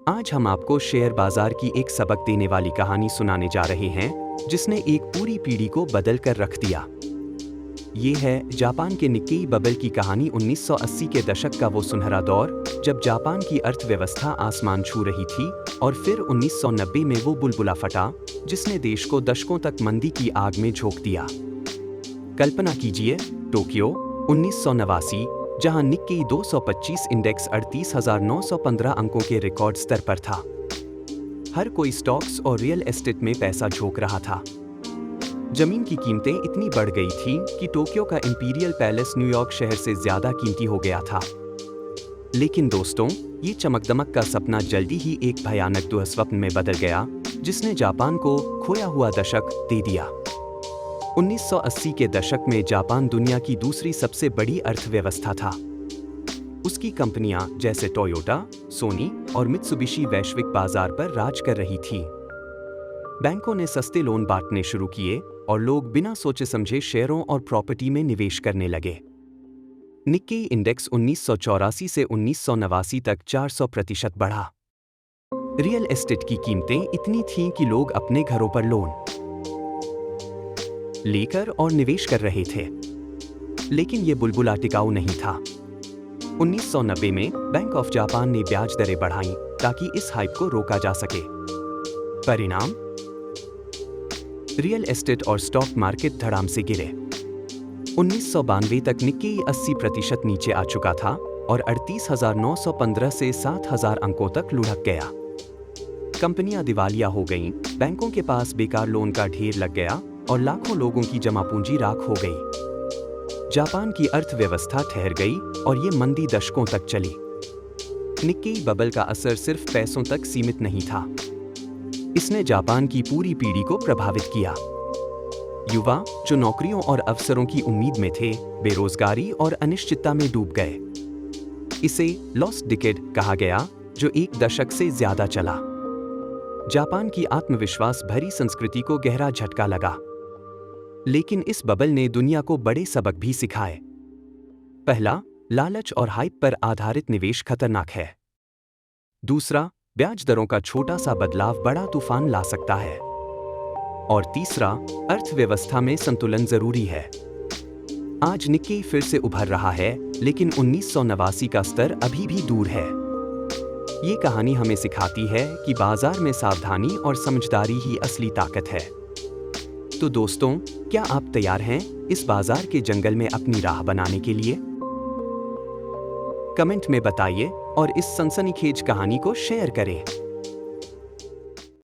आज हम आपको शेयर बाजार की एक सबक देने वाली कहानी सुनाने जा रहे हैं जिसने एक पूरी पीढ़ी को बदल कर रख दिया। ये है जापान के निक्केई बबल की कहानी। 1980 के दशक का वो सुनहरा दौर जब जापान की अर्थव्यवस्था आसमान छू रही थी, और फिर 1990 में वो बुलबुला फटा जिसने देश को दशकों तक मंदी की आग में झोंक दिया। कल्पना कीजिए, टोक्यो 1989, जहां निक्केई 225 इंडेक्स 38,915 अंकों के रिकॉर्ड स्तर पर था। हर कोई स्टॉक्स और रियल एस्टेट में पैसा झोंक रहा था। जमीन की कीमतें इतनी बढ़ गई थीं कि टोक्यो का इंपीरियल पैलेस न्यूयॉर्क शहर से ज्यादा कीमती हो गया था। लेकिन दोस्तों, ये चमकदमक का सपना जल्दी ही एक भयानक दुःस्वप्न में बदल गया जिसने जापान को खोया हुआ दशक दे दिया। 1980 के दशक में जापान दुनिया की दूसरी सबसे बड़ी अर्थव्यवस्था था। उसकी कंपनियां जैसे टोयोटा, सोनी और मित्सुबिशी वैश्विक बाजार पर राज कर रही थीं। बैंकों ने सस्ते लोन बांटने शुरू किए और लोग बिना सोचे समझे शेयरों और प्रॉपर्टी में निवेश करने लगे। निक्केई इंडेक्स 1984 से 1989 तक 400% बढ़ा। रियल एस्टेट की कीमतें इतनी थीं कि लोग अपने घरों पर लोन लेकर और निवेश कर रहे थे। लेकिन ये बुलबुला टिकाऊ नहीं था। 1990 में बैंक ऑफ जापान ने ब्याज दरें बढ़ाईं ताकि इस हाइप को रोका जा सके। परिणाम, रियल एस्टेट और स्टॉक मार्केट धड़ाम से गिरे। 1992 तक निक्केई 80% नीचे आ चुका था और 38,915 से 7,000 अंकों तक लुढ़क गया। कंपनियां दिवालिया हो गईं, बैंकों के पास बेकार लोन का ढेर लग गया और लाखों लोगों की जमा पूंजी राख हो गई। जापान की अर्थव्यवस्था ठहर गई और ये मंदी दशकों तक चली। निक्केई बबल का असर सिर्फ पैसों तक सीमित नहीं था। इसने जापान की पूरी पीढ़ी को प्रभावित किया। युवा जो नौकरियों और अवसरों की उम्मीद में थे, बेरोजगारी और अनिश्चितता में डूब गए। इसे लॉस्ट डिकेड कहा गया, जो एक दशक से ज्यादा चला। जापान की आत्मविश्वास भरी संस्कृति को गहरा झटका लगा। लेकिन इस बबल ने दुनिया को बड़े सबक भी सिखाए। पहला, लालच और हाइप पर आधारित निवेश खतरनाक है। दूसरा, ब्याज दरों का छोटा सा बदलाव बड़ा तूफान ला सकता है। और तीसरा, अर्थव्यवस्था में संतुलन जरूरी है। आज निक्केई फिर से उभर रहा है, लेकिन 1989 का स्तर अभी भी दूर है। ये कहानी हमें सिखाती है कि बाजार में सावधानी और समझदारी ही असली ताकत है। तो दोस्तों, क्या आप तैयार हैं इस बाजार के जंगल में अपनी राह बनाने के लिए? कमेंट में बताइए और इस सनसनीखेज कहानी को शेयर करें।